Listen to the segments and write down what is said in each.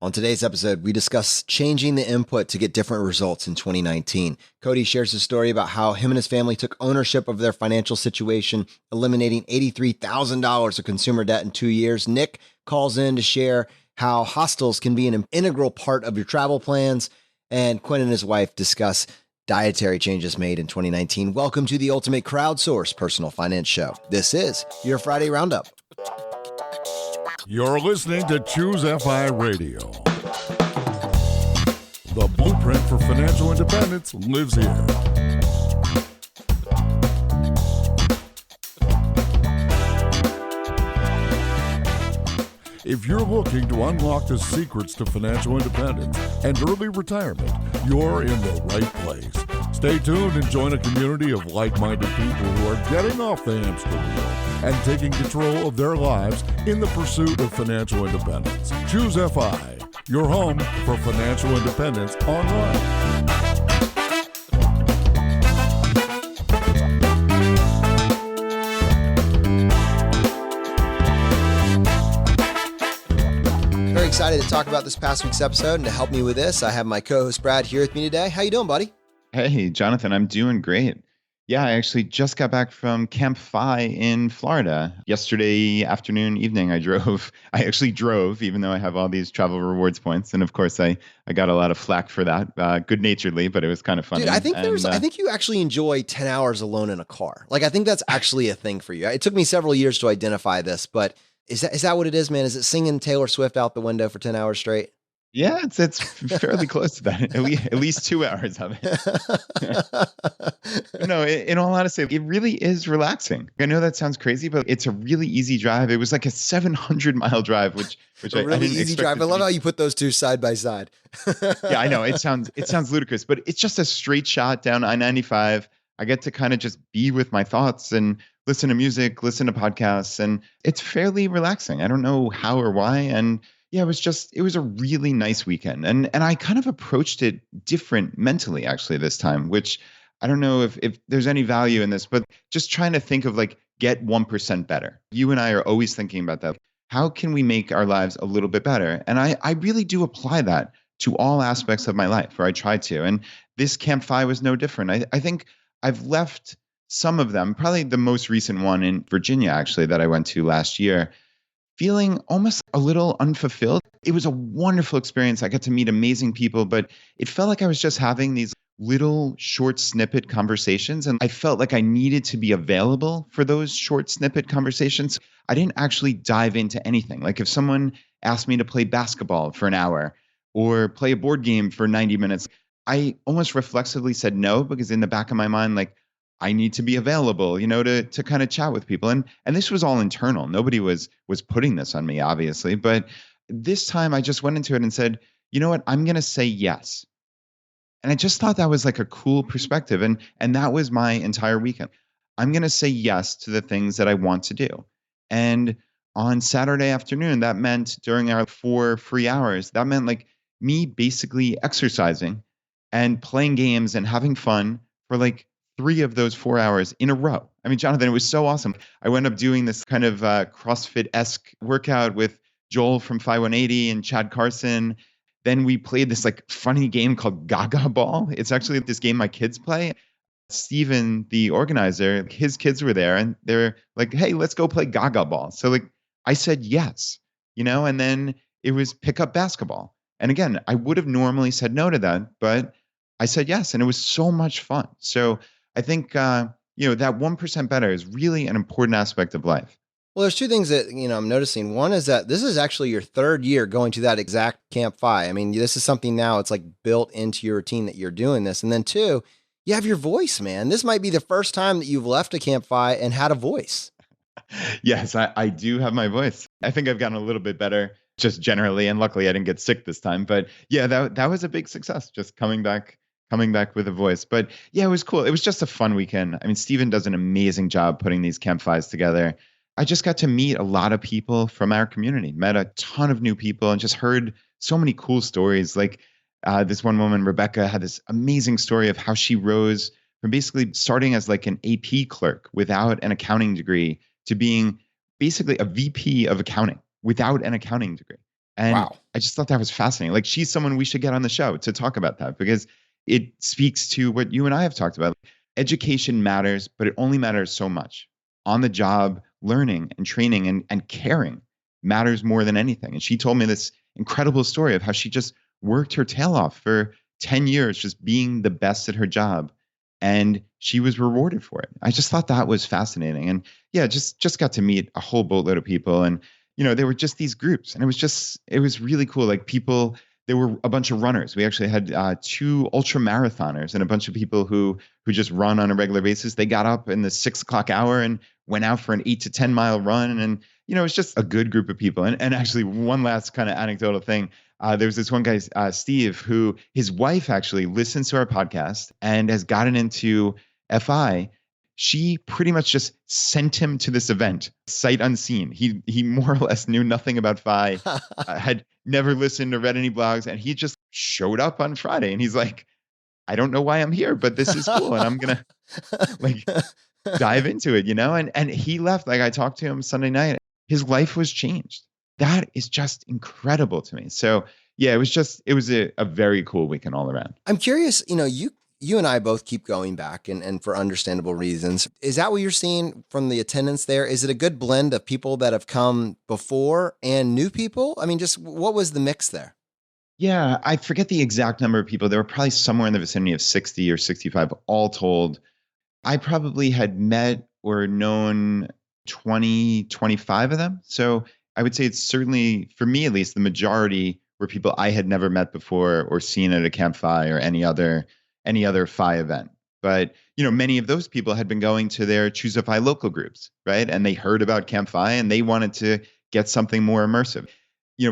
On today's episode, we discuss changing the input to get different results in 2019. Cody shares a story about how him and his family took ownership of their financial situation, eliminating $83,000 of consumer debt in 2 years. Nick calls in to share how hostels can be an integral part of your travel plans. And Quinn and his wife discuss dietary changes made in 2019. Welcome to the Ultimate Crowdsource Personal Finance Show. This is your Friday Roundup. You're listening to Choose FI Radio. The blueprint for financial independence lives here. If you're looking to unlock the secrets to financial independence and early retirement, you're in the right place. Stay tuned and join a community of like-minded people who are getting off the hamster wheel and taking control of their lives in the pursuit of financial independence. Choose FI, your home for financial independence online. Very excited to talk about this past week's episode, and to help me with this, I have my co-host Brad here with me today. How you doing, buddy? Hey, Jonathan, I'm doing great. Yeah, I actually just got back from Camp FI in Florida. Yesterday afternoon, evening, I actually drove, even though I have all these travel rewards points. And of course, I got a lot of flack for that, good-naturedly, but it was kind of funny. Dude, I think you actually enjoy 10 hours alone in a car. Like, I think that's actually a thing for you. It took me several years to identify this, but is that what it is, man? Is it singing Taylor Swift out the window for 10 hours straight? Yeah, it's fairly close to that. At least 2 hours of it. No, in all honesty, it really is relaxing. I know that sounds crazy, but it's a really easy drive. It was like a 700-mile drive, which a really I didn't easy expect drive. I love how you put those two side by side. Yeah, I know it sounds ludicrous, but it's just a straight shot down I-95. I get to kind of just be with my thoughts and listen to music, listen to podcasts, and it's fairly relaxing. I don't know how or why, and yeah, it was a really nice weekend. And I kind of approached it different mentally, actually, this time, which I don't know if there's any value in this, but just trying to think of like, get 1% better. You and I are always thinking about that. How can we make our lives a little bit better? And I really do apply that to all aspects of my life, or I try to. And this Camp FI was no different. I think I've left some of them, probably the most recent one in Virginia, actually, that I went to last year, feeling almost a little unfulfilled. It was a wonderful experience. I got to meet amazing people, but it felt like I was just having these little short snippet conversations. And I felt like I needed to be available for those short snippet conversations. I didn't actually dive into anything. Like if someone asked me to play basketball for an hour or play a board game for 90 minutes, I almost reflexively said no, because in the back of my mind, like, I need to be available, to kind of chat with people. And this was all internal. Nobody was putting this on me, obviously. But this time I just went into it and said, you know what, I'm going to say yes. And I just thought that was like a cool perspective. And that was my entire weekend. I'm going to say yes to the things that I want to do. And on Saturday afternoon, that meant during our 4 free hours, that meant like me basically exercising and playing games and having fun for like 3 of those 4 hours in a row. I mean, Jonathan, it was so awesome. I wound up doing this kind of CrossFit-esque workout with Joel from Phi 180 and Chad Carson. Then we played this like funny game called Gaga Ball. It's actually this game my kids play. Steven, the organizer, his kids were there and they're like, hey, let's go play Gaga Ball. So like I said yes, and then it was pick up basketball. And again, I would have normally said no to that, but I said yes, and it was so much fun. So I think, that 1% better is really an important aspect of life. Well, there's 2 things that, I'm noticing. One is that this is actually your 3rd year going to that exact Camp FI. I mean, this is something now, it's like built into your routine that you're doing this. And then 2, you have your voice, man. This might be the first time that you've left a Camp FI and had a voice. Yes, I do have my voice. I think I've gotten a little bit better just generally. And luckily I didn't get sick this time. But yeah, that was a big success, just coming back with a voice. But yeah, it was cool. It was just a fun weekend. I mean, Steven does an amazing job putting these Camp FIs together. I just got to meet a lot of people from our community, met a ton of new people, and just heard so many cool stories. Like this one woman, Rebecca, had this amazing story of how she rose from basically starting as like an AP clerk without an accounting degree to being basically a VP of accounting without an accounting degree. And Wow. I just thought that was fascinating. Like, she's someone we should get on the show to talk about that, because it speaks to what you and I have talked about. Education matters, but it only matters so much. On the job, learning and training and caring matters more than anything. And she told me this incredible story of how she just worked her tail off for 10 years, just being the best at her job. And she was rewarded for it. I just thought that was fascinating. And yeah, just got to meet a whole boatload of people. And, there were just these groups, and it was really cool. Like, people, there were a bunch of runners. We actually had two ultra marathoners and a bunch of people who just run on a regular basis. They got up in the 6 o'clock hour and went out for an 8 to 10 mile run. And, it's just a good group of people. And actually, one last kind of anecdotal thing. There was this one guy, Steve, who his wife actually listens to our podcast and has gotten into FI. She pretty much just sent him to this event, sight unseen. He more or less knew nothing about FI, had never listened or read any blogs, and he just showed up on Friday. And he's like, I don't know why I'm here, but this is cool, and I'm gonna like dive into it, And he left. Like, I talked to him Sunday night. His life was changed. That is just incredible to me. So yeah, it was a very cool weekend all around. I'm curious, you and I both keep going back and for understandable reasons. Is that what you're seeing from the attendance there? Is it a good blend of people that have come before and new people? I mean, just what was the mix there? Yeah, I forget the exact number of people. There were probably somewhere in the vicinity of 60 or 65 all told. I probably had met or known 20, 25 of them. So I would say it's certainly, for me at least, the majority were people I had never met before or seen at a Camp FI or any other FI event. But, many of those people had been going to their Choose a FI local groups, right? And they heard about Camp FI and they wanted to get something more immersive.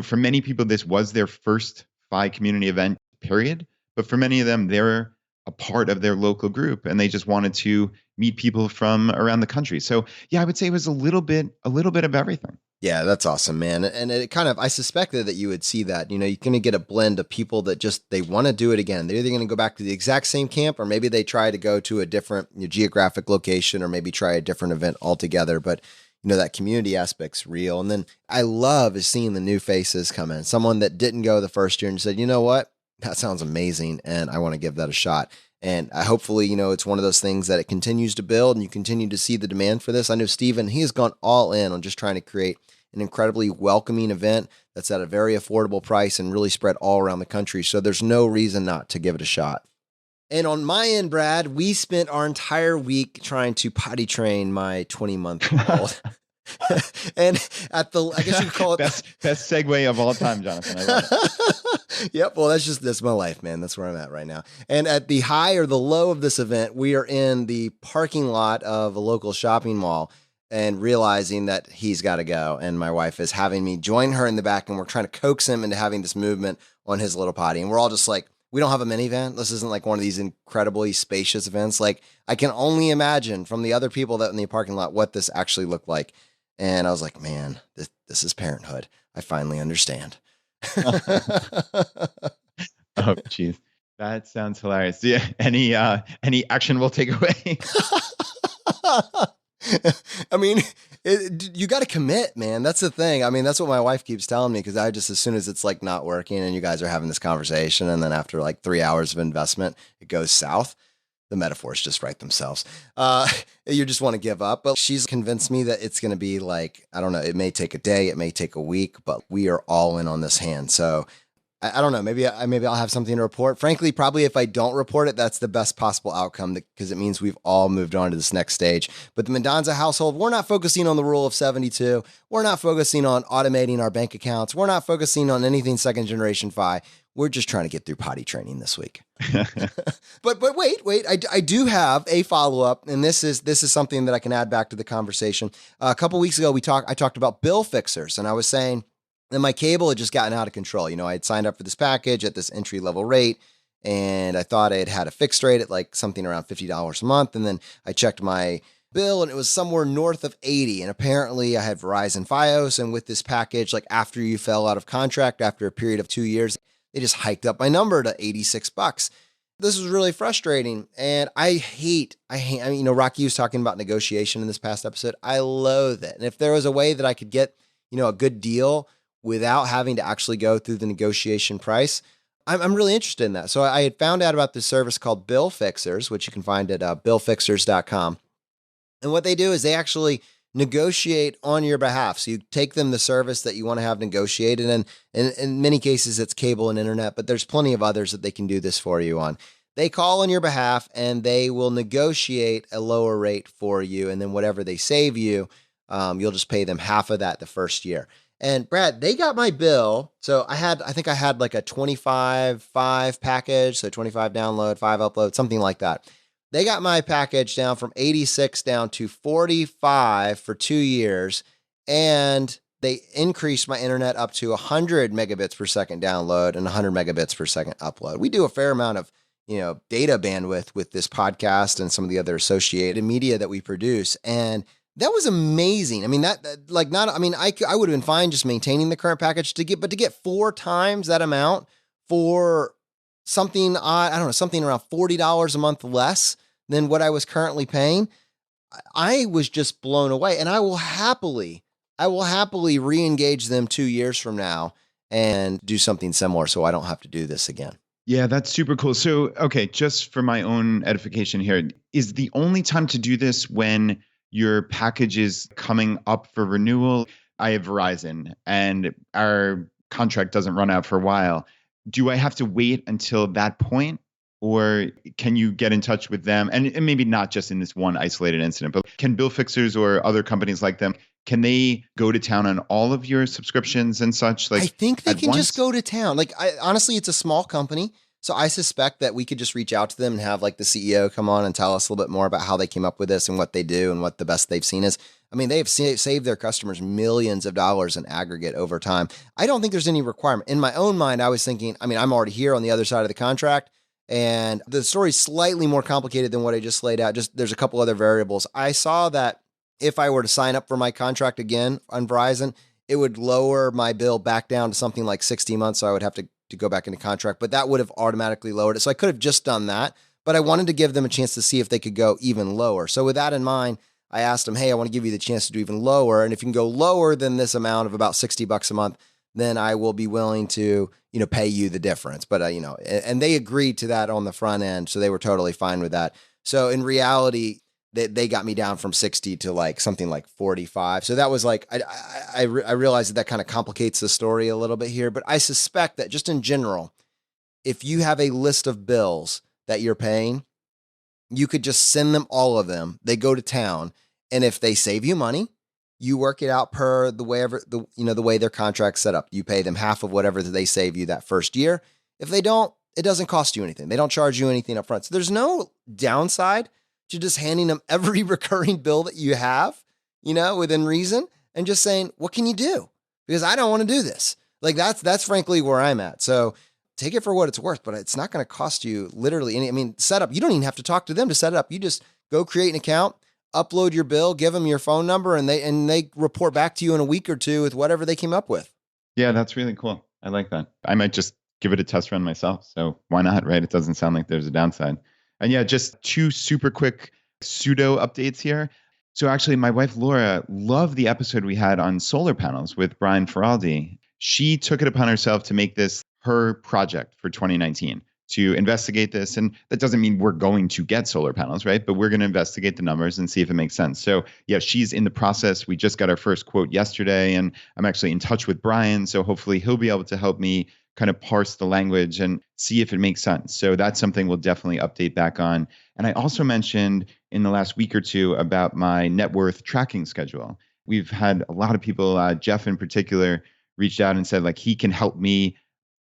For many people, this was their first FI community event, period. But for many of them, they're a part of their local group and they just wanted to meet people from around the country. So yeah, I would say it was a little bit of everything. Yeah, that's awesome, man. And it kind of, I suspected that you would see that, you're going to get a blend of people that just, they want to do it again. They're either going to go back to the exact same camp, or maybe they try to go to a different geographic location, or maybe try a different event altogether. But that community aspect's real. And then I love is seeing the new faces come in. Someone that didn't go the first year and said, you know what, that sounds amazing, and I want to give that a shot. And hopefully, it's one of those things that it continues to build and you continue to see the demand for this. I know Steven, he has gone all in on just trying to create an incredibly welcoming event that's at a very affordable price and really spread all around the country. So there's no reason not to give it a shot. And on my end, Brad, we spent our entire week trying to potty train my 20-month-old. And I guess you could call it best segue of all time, Jonathan. I love it. Yep. Well, that's my life, man. That's where I'm at right now. And at the high or the low of this event, we are in the parking lot of a local shopping mall and realizing that he's got to go. And my wife is having me join her in the back, and we're trying to coax him into having this movement on his little potty. And we're all just like, we don't have a minivan. This isn't like one of these incredibly spacious events. Like, I can only imagine from the other people that in the parking lot what this actually looked like. And I was like, man, this is parenthood. I finally understand. Oh, geez. That sounds hilarious. Yeah. Any actionable takeaway? I mean, you got to commit, man. That's the thing. I mean, that's what my wife keeps telling me, because I just, as soon as it's like not working and you guys are having this conversation, and then after like 3 hours of investment, it goes south. The metaphors just write themselves. You just want to give up. But she's convinced me that it's going to be like, I don't know, it may take a day, it may take a week, but we are all in on this hand. So I don't know, maybe I'll have something to report. Frankly, probably if I don't report it, that's the best possible outcome, because it means we've all moved on to this next stage. But the Mendonza household, we're not focusing on the rule of 72. We're not focusing on automating our bank accounts. We're not focusing on anything second generation FI. We're just trying to get through potty training this week. But wait, I do have a follow-up, and this is something that I can add back to the conversation. A couple weeks ago, I talked about bill fixers, and I was saying that my cable had just gotten out of control. I had signed up for this package at this entry-level rate, and I thought I had a fixed rate at like something around $50 a month, and then I checked my bill and it was somewhere north of 80. And apparently I had Verizon Fios, and with this package, like after you fell out of contract after a period of 2 years, they just hiked up my number to $86. This was really frustrating. And I mean, Rocky was talking about negotiation in this past episode. I loathe it. And if there was a way that I could get, a good deal without having to actually go through the negotiation price. I'm really interested in that. So I had found out about this service called Bill Fixers, which you can find at billfixers.com. And what they do is they actually negotiate on your behalf. So you take them the service that you want to have negotiated. And in many cases, it's cable and internet, but there's plenty of others that they can do this for you on. They call on your behalf and they will negotiate a lower rate for you. And then whatever they save you, you'll just pay them half of that the first year. And Brad, they got my bill. So I think I had like a 25/5 package. So 25 download, 5 upload, something like that. They got my package down from 86 down to 45 for 2 years. And they increased my internet up to 100 megabits per second download and 100 megabits per second upload. We do a fair amount of, data bandwidth with this podcast and some of the other associated media that we produce. And that was amazing. I mean, I would have been fine just maintaining the current package but to get 4 times that amount for something something around $40 a month less than what I was currently paying. I was just blown away, and I will happily re-engage them 2 years from now and do something similar so I don't have to do this again. Yeah, that's super cool. So, okay, just for my own edification here, is the only time to do this when your package is coming up for renewal? I have Verizon and our contract doesn't run out for a while. Do I have to wait until that point? Or can you get in touch with them? And maybe not just in this one isolated incident, but can Bill Fixers or other companies like them, can they go to town on all of your subscriptions and such? I think they can just go to town. Honestly, it's a small company. So I suspect that we could just reach out to them and have like the CEO come on and tell us a little bit more about how they came up with this and what they do and what the best they've seen is. I mean, they've saved their customers millions of dollars in aggregate over time. I don't think there's any requirement. In my own mind, I was thinking, I'm already here on the other side of the contract. And the story's slightly more complicated than what I just laid out. Just there's a couple other variables. I saw that if I were to sign up for my contract again on Verizon, it would lower my bill back down to something like 60 months. So I would have to go back into contract, but that would have automatically lowered it. So I could have just done that, but I wanted to give them a chance to see if they could go even lower. So with that in mind, I asked them, hey, I want to give you the chance to do even lower. And if you can go lower than this amount of about $60 a month, then I will be willing to, pay you the difference. But, and they agreed to that on the front end. So they were totally fine with that. So in reality, they got me down from 60 to like something like 45. So that was like, I realized that kind of complicates the story a little bit here, but I suspect that just in general, if you have a list of bills that you're paying, you could just send them all of them. They go to town. And if they save you money, you work it out per the way their contract's set up. You pay them half of whatever they save you that first year. If they don't, it doesn't cost you anything. They don't charge you anything up front. So there's no downside to just handing them every recurring bill that you have, within reason, and just saying, what can you do? Because I don't want to do this. Like that's frankly where I'm at. So take it for what it's worth, but it's not going to cost you literally any, setup. You don't even have to talk to them to set it up. You just go create an account, upload your bill, give them your phone number, and they report back to you in a week or two with whatever they came up with. Yeah, that's really cool. I like that. I might just give it a test run myself. So why not, right? It doesn't sound like there's a downside. And yeah, just 2 super quick pseudo updates here. So actually, my wife, Laura, loved the episode we had on solar panels with Brian Feraldi. She took it upon herself to make this her project for 2019 to investigate this. And that doesn't mean we're going to get solar panels, right? But we're going to investigate the numbers and see if it makes sense. So yeah, she's in the process. We just got our first quote yesterday, and I'm actually in touch with Brian. So hopefully he'll be able to help me kind of parse the language and see if it makes sense. So that's something we'll definitely update back on. And I also mentioned in the last week or two about my net worth tracking schedule. We've had a lot of people, Jeff in particular, reached out and said like he can help me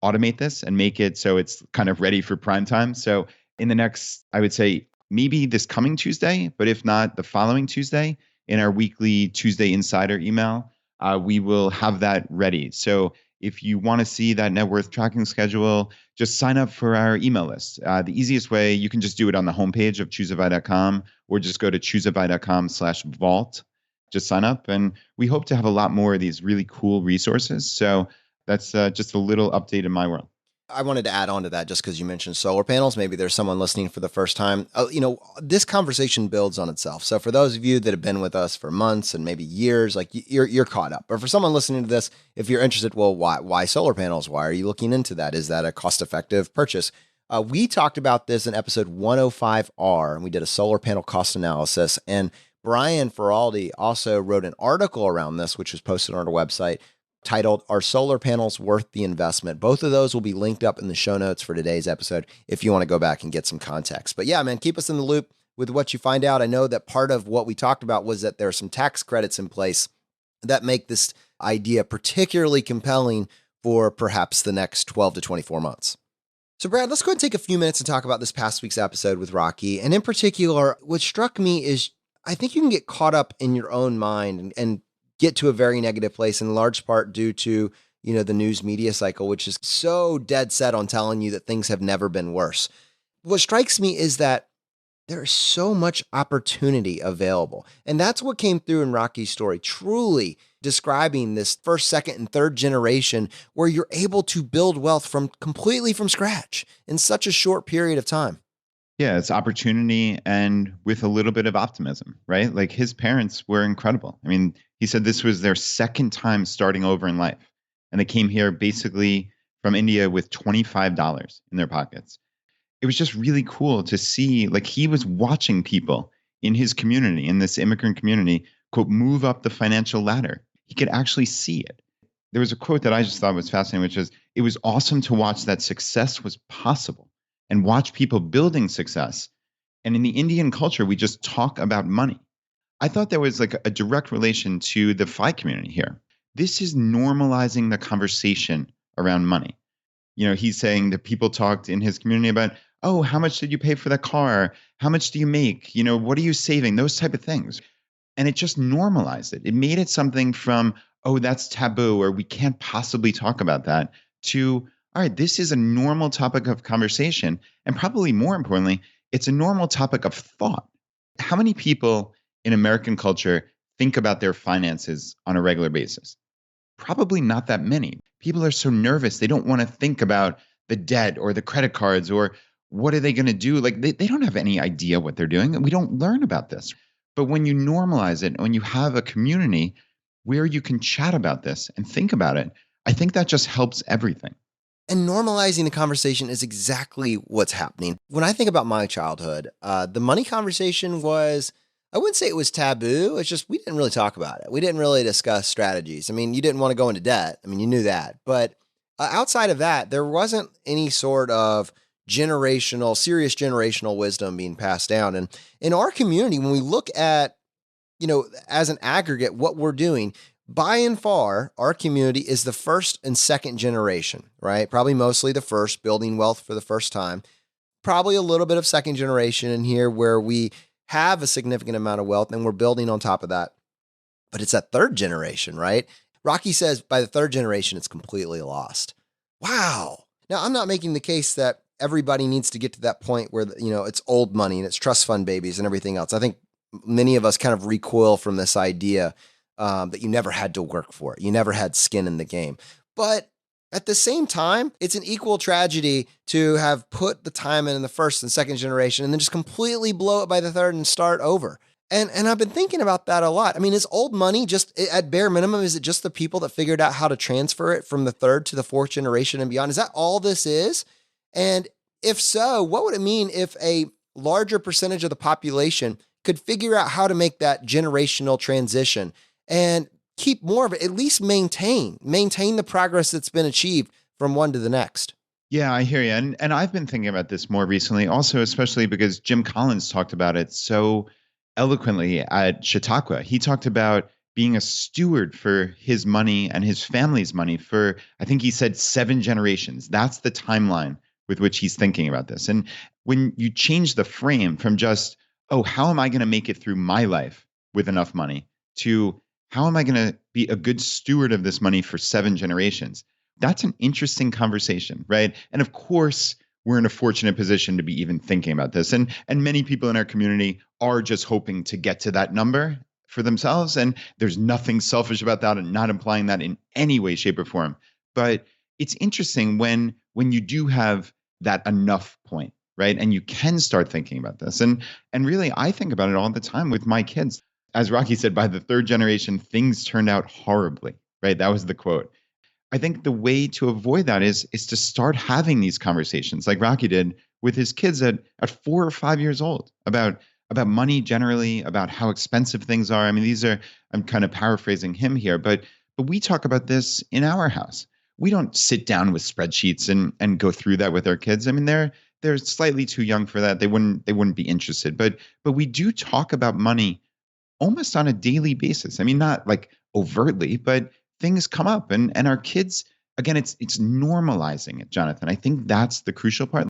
automate this and make it so it's kind of ready for prime time. So in the next, I would say maybe this coming Tuesday, but if not the following Tuesday, in our weekly Tuesday Insider email, we will have that ready. So if you want to see that net worth tracking schedule, just sign up for our email list. The easiest way, you can just do it on the homepage of choosefi.com or just go to choosefi.com/vault. Just sign up. And we hope to have a lot more of these really cool resources. So that's just a little update in my world. I wanted to add on to that just because you mentioned solar panels. Maybe there's someone listening for the first time. This conversation builds on itself. So for those of you that have been with us for months and maybe years, like you're caught up. But for someone listening to this, if you're interested, well, why solar panels? Why are you looking into that? Is that a cost-effective purchase? We talked about this in episode 105R, and we did a solar panel cost analysis. And Brian Feraldi also wrote an article around this, which was posted on our website, titled, Are Solar Panels Worth the Investment? Both of those will be linked up in the show notes for today's episode if you want to go back and get some context. But yeah, man, keep us in the loop with what you find out. I know that part of what we talked about was that there are some tax credits in place that make this idea particularly compelling for perhaps the next 12 to 24 months. So Brad, let's go ahead and take a few minutes and talk about this past week's episode with Rocky. And in particular, what struck me is I think you can get caught up in your own mind and get to a very negative place, in large part due to, the news media cycle, which is so dead set on telling you that things have never been worse. What strikes me is that there is so much opportunity available. And that's what came through in Rocky's story, truly describing this first, second, and third generation where you're able to build wealth completely from scratch in such a short period of time. Yeah, it's opportunity and with a little bit of optimism, right? Like his parents were incredible. I mean, he said this was their second time starting over in life. And they came here basically from India with $25 in their pockets. It was just really cool to see, like he was watching people in his community, in this immigrant community, quote, move up the financial ladder. He could actually see it. There was a quote that I just thought was fascinating, which is, it was awesome to watch that success was possible and watch people building success. And in the Indian culture, we just talk about money. I thought there was like a direct relation to the FI community here. This is normalizing the conversation around money. He's saying that people talked in his community about, oh, how much did you pay for that car? How much do you make? What are you saving? Those type of things. And it just normalized it. It made it something from, oh, that's taboo, or we can't possibly talk about that, to, all right, this is a normal topic of conversation. And probably more importantly, it's a normal topic of thought. How many people in American culture think about their finances on a regular basis? Probably not that many. People are so nervous. They don't want to think about the debt or the credit cards or what are they going to do? Like they don't have any idea what they're doing. We don't learn about this. But when you normalize it, when you have a community where you can chat about this and think about it, I think that just helps everything. And normalizing the conversation is exactly what's happening. When I think about my childhood, the money conversation was, I wouldn't say it was taboo. It's just we didn't really talk about it. We didn't really discuss strategies. I mean, you didn't want to go into debt. I mean, you knew that. But outside of that, there wasn't any sort of serious generational wisdom being passed down. And in our community, when we look at, as an aggregate, what we're doing, by and far, our community is the first and second generation, right? Probably mostly the first, building wealth for the first time. Probably a little bit of second generation in here where we have a significant amount of wealth and we're building on top of that. But it's that third generation, right? Rocky says by the third generation, it's completely lost. Wow. Now, I'm not making the case that everybody needs to get to that point where, it's old money and it's trust fund babies and everything else. I think many of us kind of recoil from this idea that you never had to work for it. You never had skin in the game. But at the same time, it's an equal tragedy to have put the time in the first and second generation and then just completely blow it by the third and start over. And I've been thinking about that a lot. I mean, is old money just, at bare minimum, is it just the people that figured out how to transfer it from the third to the fourth generation and beyond? Is that all this is? And if so, what would it mean if a larger percentage of the population could figure out how to make that generational transition and keep more of it, at least maintain the progress that's been achieved from one to the next? Yeah, I hear you. And I've been thinking about this more recently, also, especially because Jim Collins talked about it so eloquently at Chautauqua. He talked about being a steward for his money and his family's money for, I think he said 7 generations. That's the timeline with which he's thinking about this. And when you change the frame from just, oh, how am I going to make it through my life with enough money, to how am I going to be a good steward of this money for 7 generations? That's an interesting conversation, right? And of course, we're in a fortunate position to be even thinking about this. And many people in our community are just hoping to get to that number for themselves. And there's nothing selfish about that and not implying that in any way, shape, or form. But it's interesting when you do have that enough point, right? And you can start thinking about this. And really, I think about it all the time with my kids. As Rocky said, by the third generation, things turned out horribly, right? That was the quote. I think the way to avoid that is to start having these conversations like Rocky did with his kids at 4 or 5 years old about money generally, about how expensive things are. I mean, I'm kind of paraphrasing him here, but we talk about this in our house. We don't sit down with spreadsheets and go through that with our kids. I mean, they're slightly too young for that. They wouldn't be interested. But we do talk about money almost on a daily basis. I mean, not like overtly, but things come up and our kids, again, it's normalizing it, Jonathan. I think that's the crucial part.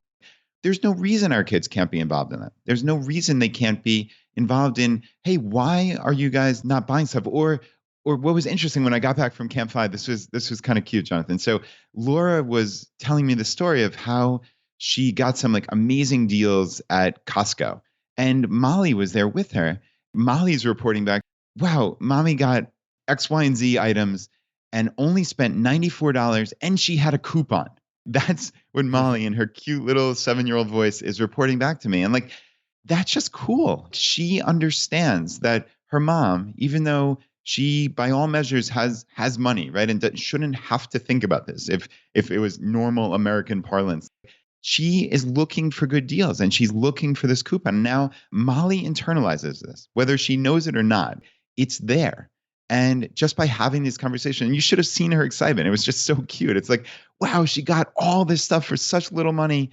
There's no reason our kids can't be involved in that. There's no reason they can't be involved in, hey, why are you guys not buying stuff? Or what was interesting when I got back from Camp 5, this was kind of cute, Jonathan. So Laura was telling me the story of how she got some like amazing deals at Costco. And Molly was there with her. Molly's reporting back, wow, mommy got X, Y, and Z items and only spent $94 and she had a coupon. That's what Molly in her cute little 7-year-old voice is reporting back to me. And like, that's just cool. She understands that her mom, even though she by all measures has money, right? And shouldn't have to think about this if it was normal American parlance. She is looking for good deals and she's looking for this coupon. Now, Molly internalizes this, whether she knows it or not, it's there. And just by having this conversation, and you should have seen her excitement. It was just so cute. It's like, wow, she got all this stuff for such little money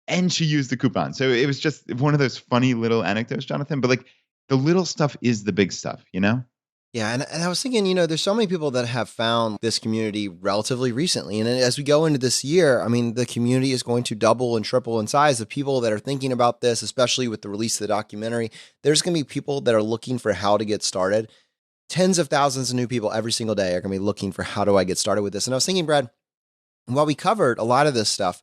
and she used the coupon. So it was just one of those funny little anecdotes, Jonathan. But like the little stuff is the big stuff, you know? Yeah, and I was thinking, there's so many people that have found this community relatively recently. And as we go into this year, I mean, the community is going to double and triple in size. The people that are thinking about this, especially with the release of the documentary, there's going to be people that are looking for how to get started. Tens of thousands of new people every single day are going to be looking for how do I get started with this. And I was thinking, Brad, while we covered a lot of this stuff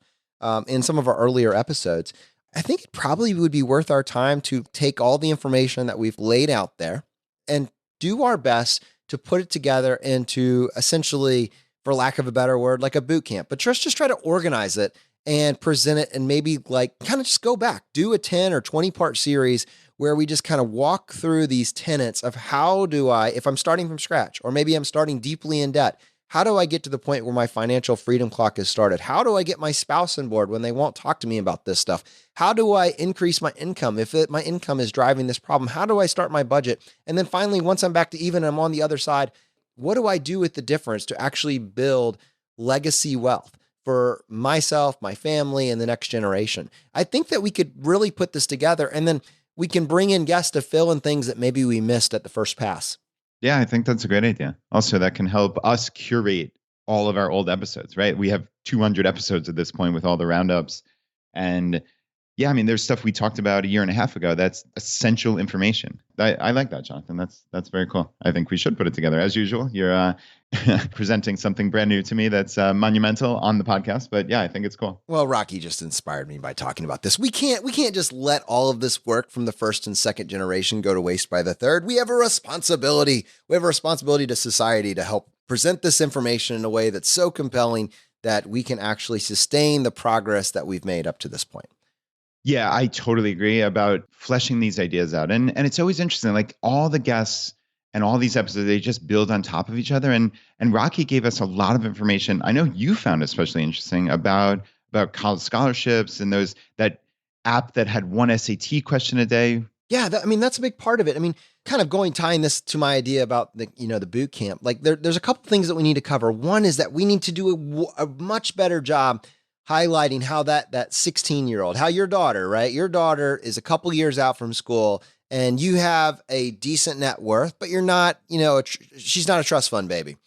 in some of our earlier episodes, I think it probably would be worth our time to take all the information that we've laid out there and do our best to put it together into essentially, for lack of a better word, like a boot camp, but just try to organize it and present it and maybe like kind of just go back, do a 10 or 20 part series where we just kind of walk through these tenets of how do I, if I'm starting from scratch, or maybe I'm starting deeply in debt, how do I get to the point where my financial freedom clock is started? How do I get my spouse on board when they won't talk to me about this stuff? How do I increase my income if my income is driving this problem? How do I start my budget? And then finally, once I'm back to even and I'm on the other side, what do I do with the difference to actually build legacy wealth for myself, my family, and the next generation? I think that we could really put this together and then we can bring in guests to fill in things that maybe we missed at the first pass. Yeah, I think that's a great idea. Also, that can help us curate all of our old episodes, right? We have 200 episodes at this point with all the roundups. And yeah, I mean, there's stuff we talked about a year and a half ago. That's essential information. I like that, Jonathan. That's very cool. I think we should put it together. As usual, you're presenting something brand new to me that's monumental on the podcast. But yeah, I think it's cool. Well, Rocky just inspired me by talking about this. We can't just let all of this work from the first and second generation go to waste by the third. We have a responsibility. We have a responsibility to society to help present this information in a way that's so compelling that we can actually sustain the progress that we've made up to this point. Yeah, I totally agree about fleshing these ideas out. And it's always interesting, like all the guests and all these episodes, they just build on top of each other. And Rocky gave us a lot of information. I know you found especially interesting about college scholarships and that app that had one SAT question a day. Yeah, that's a big part of it. I mean, kind of tying this to my idea about the boot camp. Like there's a couple things that we need to cover. One is that we need to do a much better job highlighting how that 16-year-old, how your daughter, right? Your daughter is a couple years out from school and you have a decent net worth, but you're not, she's not a trust fund baby.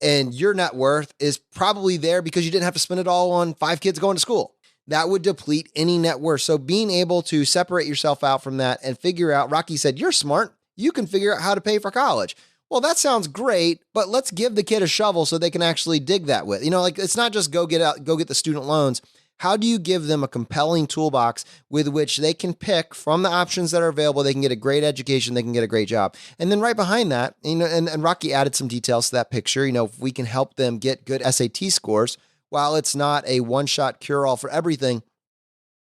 And your net worth is probably there because you didn't have to spend it all on 5 kids going to school. That would deplete any net worth. So being able to separate yourself out from that and figure out, Rocky said, you're smart. You can figure out how to pay for college. Well, that sounds great, but let's give the kid a shovel so they can actually dig that with. It's not just go get the student loans. How do you give them a compelling toolbox with which they can pick from the options that are available? They can get a great education. They can get a great job. And then right behind that, and Rocky added some details to that picture. If we can help them get good SAT scores, while it's not a one-shot cure-all for everything,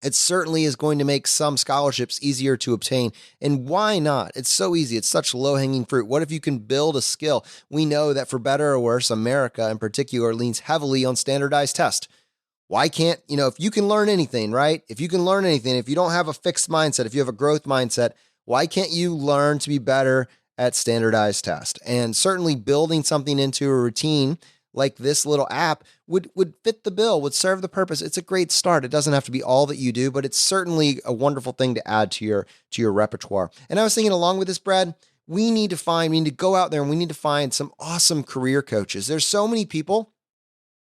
it certainly is going to make some scholarships easier to obtain. And why not? It's so easy. It's such low-hanging fruit. What if you can build a skill? We know that for better or worse, America in particular leans heavily on standardized tests. Why can't, if you can learn anything, right? If you can learn anything, if you don't have a fixed mindset, if you have a growth mindset, why can't you learn to be better at standardized tests? And certainly building something into a routine like this little app would fit the bill, would serve the purpose. It's a great start. It doesn't have to be all that you do, but it's certainly a wonderful thing to add to your repertoire. And I was thinking along with this, Brad, we need to go out there and we need to find some awesome career coaches. There's so many people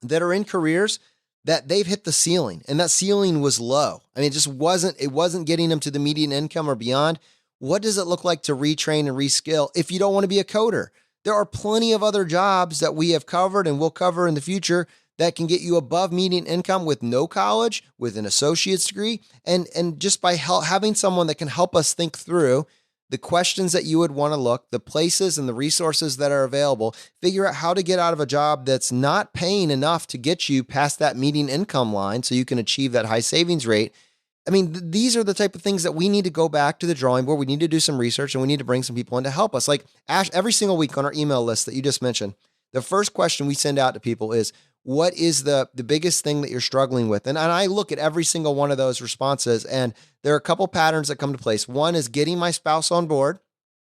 that are in careers that they've hit the ceiling, and that ceiling was low. I mean, it wasn't getting them to the median income or beyond. What does it look like to retrain and reskill if you don't want to be a coder? There are plenty of other jobs that we have covered and will cover in the future that can get you above median income with no college, with an associate's degree, and just by having someone that can help us think through the questions that you would want to look, the places and the resources that are available, figure out how to get out of a job that's not paying enough to get you past that median income line so you can achieve that high savings rate. I mean, these are the type of things that we need to go back to the drawing board. We need to do some research and we need to bring some people in to help us. Like Ash, every single week on our email list that you just mentioned, the first question we send out to people is, what is the biggest thing that you're struggling with? And I look at every single one of those responses, and there are a couple patterns that come to place. One is getting my spouse on board,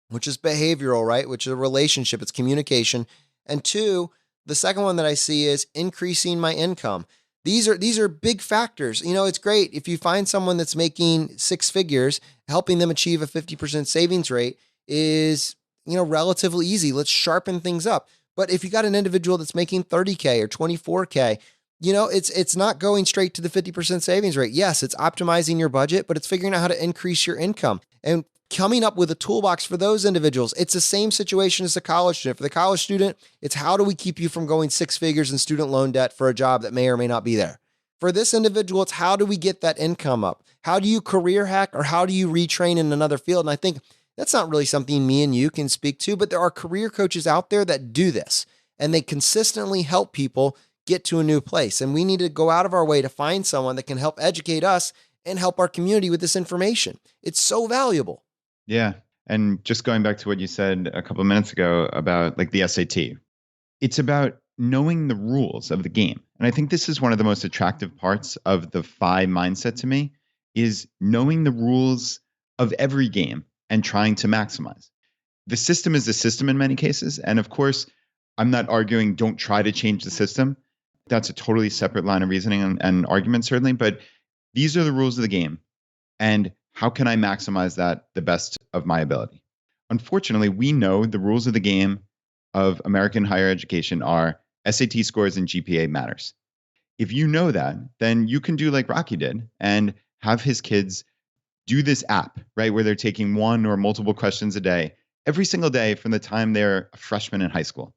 which is behavioral, right? Which is a relationship, it's communication. And two, the second one that I see is increasing my income. These are big factors. It's great if you find someone that's making six figures, helping them achieve a 50% savings rate is, relatively easy. Let's sharpen things up. But if you got an individual that's making 30K or 24K, it's not going straight to the 50% savings rate. Yes, it's optimizing your budget, but it's figuring out how to increase your income and coming up with a toolbox for those individuals. It's the same situation as a college student. For the college student, it's how do we keep you from going six figures in student loan debt for a job that may or may not be there? For this individual, it's how do we get that income up? How do you career hack, or how do you retrain in another field? And I think that's not really something me and you can speak to, but there are career coaches out there that do this, and they consistently help people get to a new place. And we need to go out of our way to find someone that can help educate us and help our community with this information. It's so valuable. Yeah. And just going back to what you said a couple of minutes ago about like the SAT, it's about knowing the rules of the game. And I think this is one of the most attractive parts of the FI mindset to me, is knowing the rules of every game and trying to maximize. The system is the system in many cases. And of course, I'm not arguing don't try to change the system. That's a totally separate line of reasoning and argument, certainly. But these are the rules of the game. And how can I maximize that the best of my ability? Unfortunately, we know the rules of the game of American higher education are SAT scores and GPA matters. If you know that, then you can do like Rocky did and have his kids do this app, right, where they're taking one or multiple questions a day, every single day from the time they're a freshman in high school.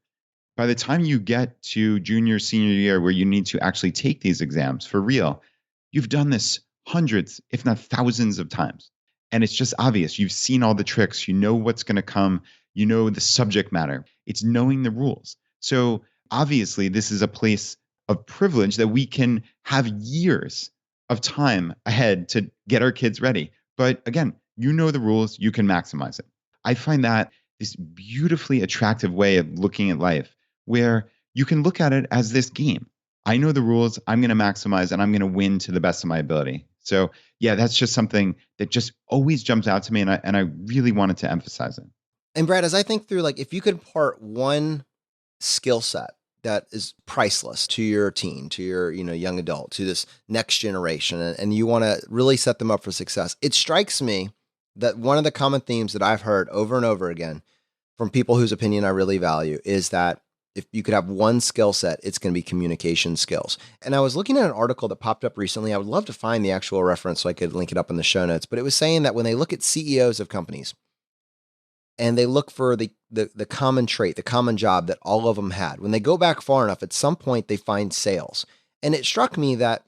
By the time you get to junior, senior year, where you need to actually take these exams for real, you've done this hundreds, if not thousands of times. And it's just obvious. You've seen all the tricks. You know what's going to come. You know the subject matter. It's knowing the rules. So obviously, this is a place of privilege that we can have years of time ahead to get our kids ready. But again, you know the rules, you can maximize it. I find that this beautifully attractive way of looking at life, where you can look at it as this game. I know the rules, I'm going to maximize, and I'm going to win to the best of my ability. So yeah, that's just something that just always jumps out to me, and I really wanted to emphasize it. And Brad, as I think through, like, if you could impart one skill set that is priceless to your teen, to your young adult, to this next generation, and you want to really set them up for success, it strikes me that one of the common themes that I've heard over and over again from people whose opinion I really value is that if you could have one skill set, it's going to be communication skills. And I was looking at an article that popped up recently. I would love to find the actual reference so I could link it up in the show notes, but it was saying that when they look at CEOs of companies and they look for the common trait, the common job that all of them had, when they go back far enough, at some point they find sales. And it struck me that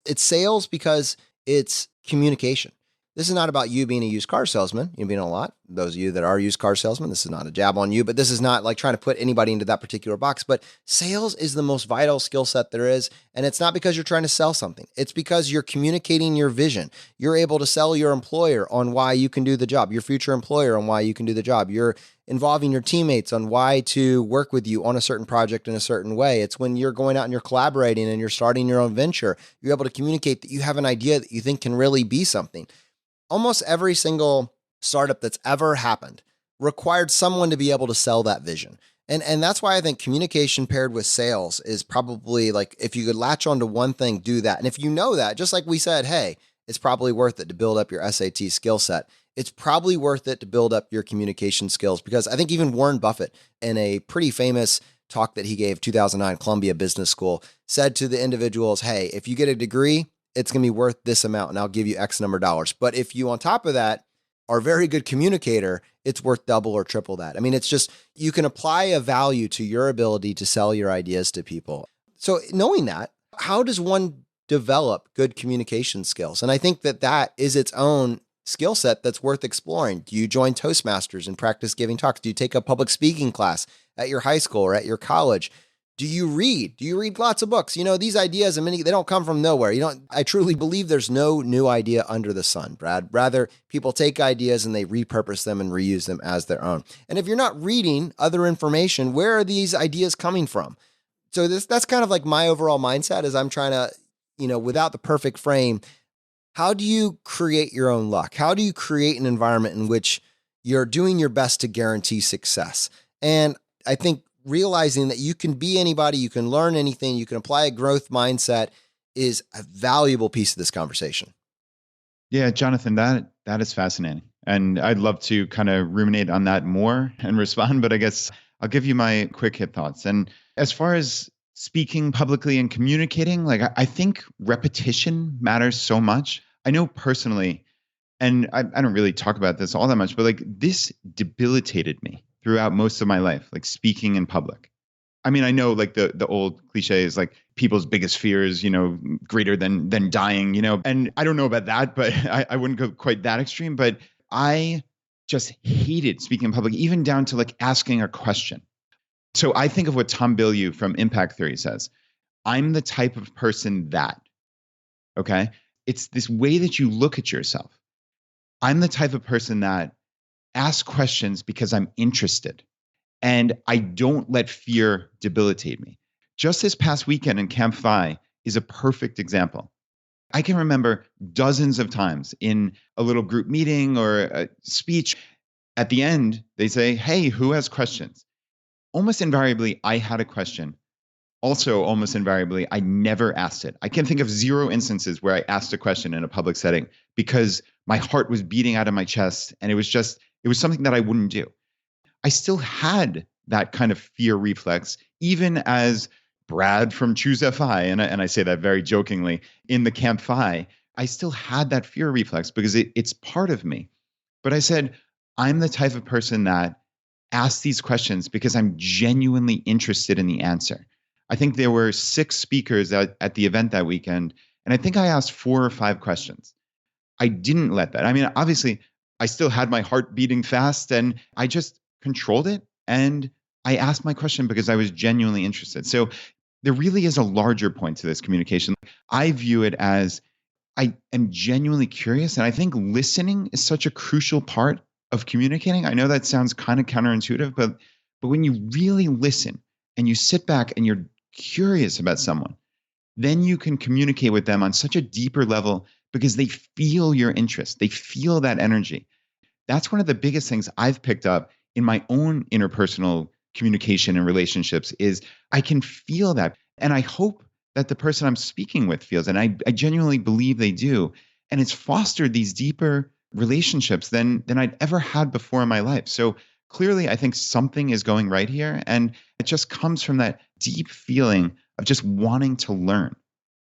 it's sales because it's communication. This is not about you being a used car salesman. You've been a lot. Those of you that are used car salesmen, this is not a jab on you, but this is not like trying to put anybody into that particular box. But sales is the most vital skill set there is. And it's not because you're trying to sell something. It's because you're communicating your vision. You're able to sell your employer on why you can do the job, your future employer on why you can do the job. You're involving your teammates on why to work with you on a certain project in a certain way. It's when you're going out and you're collaborating and you're starting your own venture, you're able to communicate that you have an idea that you think can really be something. Almost every single startup that's ever happened required someone to be able to sell that vision. And that's why I think communication paired with sales is probably like, if you could latch onto one thing, do that. And if you know that, just like we said, hey, it's probably worth it to build up your SAT skill set. It's probably worth it to build up your communication skills, because I think even Warren Buffett, in a pretty famous talk that he gave, 2009 Columbia Business School, said to the individuals, hey, if you get a degree, it's going to be worth this amount and I'll give you X number of dollars. But if you, on top of that, are a very good communicator, it's worth double or triple that. I mean, it's just, you can apply a value to your ability to sell your ideas to people. So knowing that, how does one develop good communication skills? And I think that that is its own skill set that's worth exploring. Do you join Toastmasters and practice giving talks? Do you take a public speaking class at your high school or at your college? Do you read? Do you read lots of books? You know, these ideas, they don't come from nowhere. I truly believe there's no new idea under the sun, Brad. Rather, people take ideas and they repurpose them and reuse them as their own. And if you're not reading other information, where are these ideas coming from? So that's kind of like my overall mindset, as I'm trying to, without the perfect frame, how do you create your own luck? How do you create an environment in which you're doing your best to guarantee success? And I think realizing that you can be anybody, you can learn anything, you can apply a growth mindset is a valuable piece of this conversation. Yeah, Jonathan, that is fascinating. And I'd love to kind of ruminate on that more and respond, but I guess I'll give you my quick hit thoughts. And as far as speaking publicly and communicating, like I think repetition matters so much. I know personally, and I don't really talk about this all that much, but like this debilitated me throughout most of my life, like speaking in public. I mean, I know like the old cliche is like people's biggest fears, greater than dying, and I don't know about that, but I wouldn't go quite that extreme, but I just hated speaking in public, even down to like asking a question. So I think of what Tom Bilyeu from Impact Theory says. I'm the type of person that, okay? It's this way that you look at yourself. I'm the type of person that ask questions because I'm interested, and I don't let fear debilitate me. Just this past weekend in Camp FI is a perfect example. I can remember dozens of times in a little group meeting or a speech, at the end, they say, hey, who has questions? Almost invariably, I had a question. Also, almost invariably, I never asked it. I can think of 0 instances where I asked a question in a public setting because my heart was beating out of my chest, and it was something that I wouldn't do. I still had that kind of fear reflex, even as Brad from Choose FI, and I say that very jokingly, in the Camp FI, I still had that fear reflex because it's part of me. But I said, I'm the type of person that asks these questions because I'm genuinely interested in the answer. I think there were 6 speakers at the event that weekend, and I think I asked 4 or 5 questions. I didn't let that. I mean, obviously, I still had my heart beating fast, and I just controlled it, and I asked my question because I was genuinely interested. So there really is a larger point to this communication. I view it as I am genuinely curious, and I think listening is such a crucial part of communicating. I know that sounds kind of counterintuitive, but when you really listen and you sit back and you're curious about someone, then you can communicate with them on such a deeper level because they feel your interest. They feel that energy. That's one of the biggest things I've picked up in my own interpersonal communication and relationships is I can feel that. And I hope that the person I'm speaking with feels, and I genuinely believe they do. And it's fostered these deeper relationships than I'd ever had before in my life. So clearly, I think something is going right here. And it just comes from that deep feeling of just wanting to learn.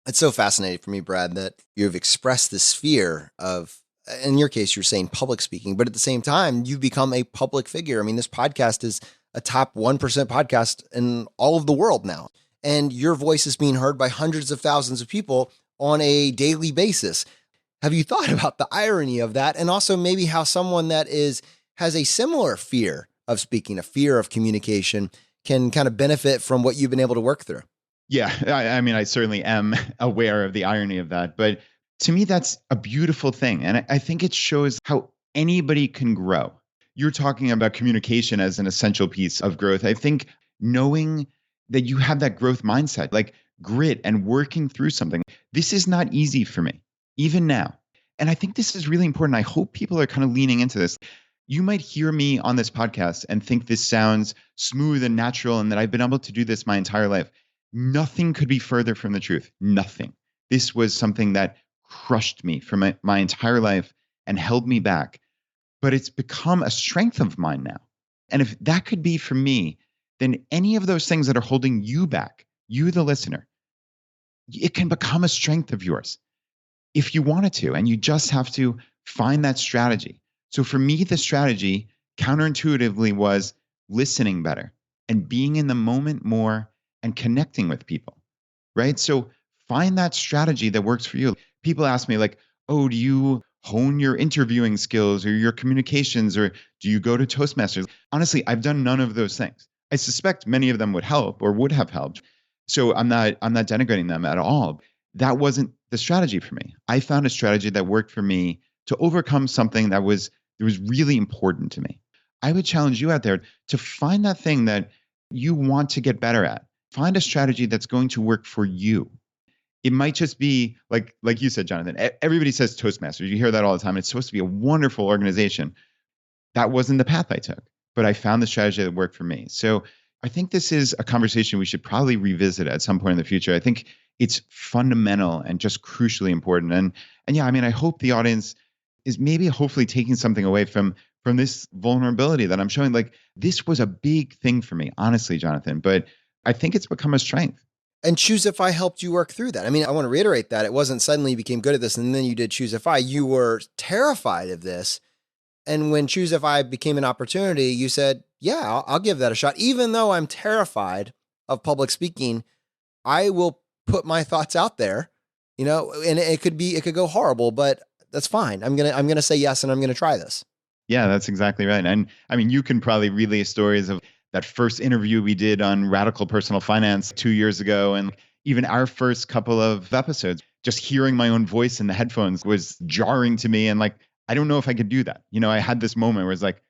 It's so fascinating for me, Brad, that you've expressed this fear of, in your case, you're saying public speaking, but at the same time, you've become a public figure. I mean, this podcast is a top 1% podcast in all of the world now. And your voice is being heard by hundreds of thousands of people on a daily basis. Have you thought about the irony of that? And also maybe how someone that has a similar fear of speaking, a fear of communication, can kind of benefit from what you've been able to work through? Yeah, I mean, I certainly am aware of the irony of that. But to me, that's a beautiful thing. And I think it shows how anybody can grow. You're talking about communication as an essential piece of growth. I think knowing that you have that growth mindset, like grit and working through something, this is not easy for me, even now. And I think this is really important. I hope people are kind of leaning into this. You might hear me on this podcast and think this sounds smooth and natural and that I've been able to do this my entire life. Nothing could be further from the truth. Nothing. This was something that crushed me for my entire life and held me back. But it's become a strength of mine now. And if that could be for me, then any of those things that are holding you back, you, the listener, it can become a strength of yours if you wanted to. And you just have to find that strategy. So for me, the strategy counterintuitively was listening better and being in the moment more and connecting with people, right? So find that strategy that works for you. People ask me like, oh, do you hone your interviewing skills or your communications, or do you go to Toastmasters? Honestly, I've done none of those things. I suspect many of them would help or would have helped. So I'm not denigrating them at all. That wasn't the strategy for me. I found a strategy that worked for me to overcome something that was really important to me. I would challenge you out there to find that thing that you want to get better at. Find a strategy that's going to work for you. It might just be like you said, Jonathan, everybody says Toastmasters. You hear that all the time. It's supposed to be a wonderful organization. That wasn't the path I took, but I found the strategy that worked for me. So I think this is a conversation we should probably revisit at some point in the future. I think it's fundamental and just crucially important. And yeah, I mean, I hope the audience is maybe hopefully taking something away from this vulnerability that I'm showing. Like, this was a big thing for me, honestly, Jonathan, but I think it's become a strength. And Choosify helped you work through that. I mean, I want to reiterate that it wasn't suddenly you became good at this and then you did Choosify. You were terrified of this. And when Choosify became an opportunity, you said, yeah, I'll give that a shot. Even though I'm terrified of public speaking, I will put my thoughts out there, and it could go horrible, but that's fine. I'm going to say yes, and I'm going to try this. Yeah, that's exactly right. And I mean, you can probably relay stories of that first interview we did on Radical Personal Finance 2 years ago. And even our first couple of episodes, just hearing my own voice in the headphones was jarring to me. And like, I don't know if I could do that. I had this moment where it's like,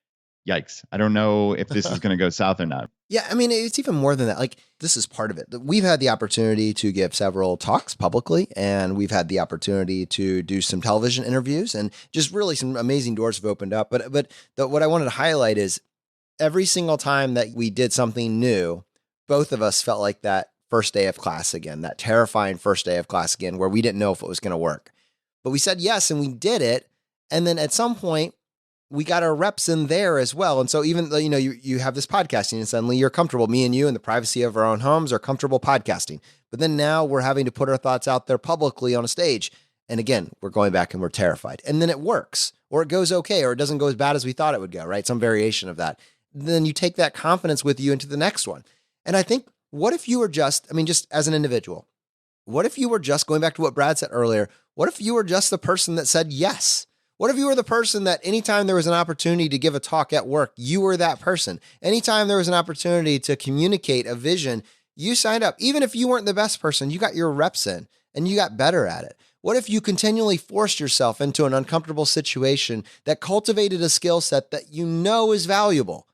yikes, I don't know if this is going to go south or not. Yeah, I mean, it's even more than that. Like, this is part of it. We've had the opportunity to give several talks publicly, and we've had the opportunity to do some television interviews, and just really some amazing doors have opened up. But what I wanted to highlight is every single time that we did something new, both of us felt like that first day of class again, that terrifying first day of class again, where we didn't know if it was going to work. But we said yes, and we did it. And then at some point, we got our reps in there as well. And so even though, you have this podcasting and suddenly you're comfortable, me and you in the privacy of our own homes are comfortable podcasting. But then now we're having to put our thoughts out there publicly on a stage. And again, we're going back and we're terrified. And then it works, or it goes okay, or it doesn't go as bad as we thought it would go, right? Some variation of that. Then you take that confidence with you into the next one. And I think, what if you were just as an individual, what if you were just, going back to what Brad said earlier, what if you were just the person that said yes? What if you were the person that anytime there was an opportunity to give a talk at work, you were that person? Anytime there was an opportunity to communicate a vision, you signed up. Even if you weren't the best person, you got your reps in and you got better at it. What if you continually forced yourself into an uncomfortable situation that cultivated a skill set that you know is valuable?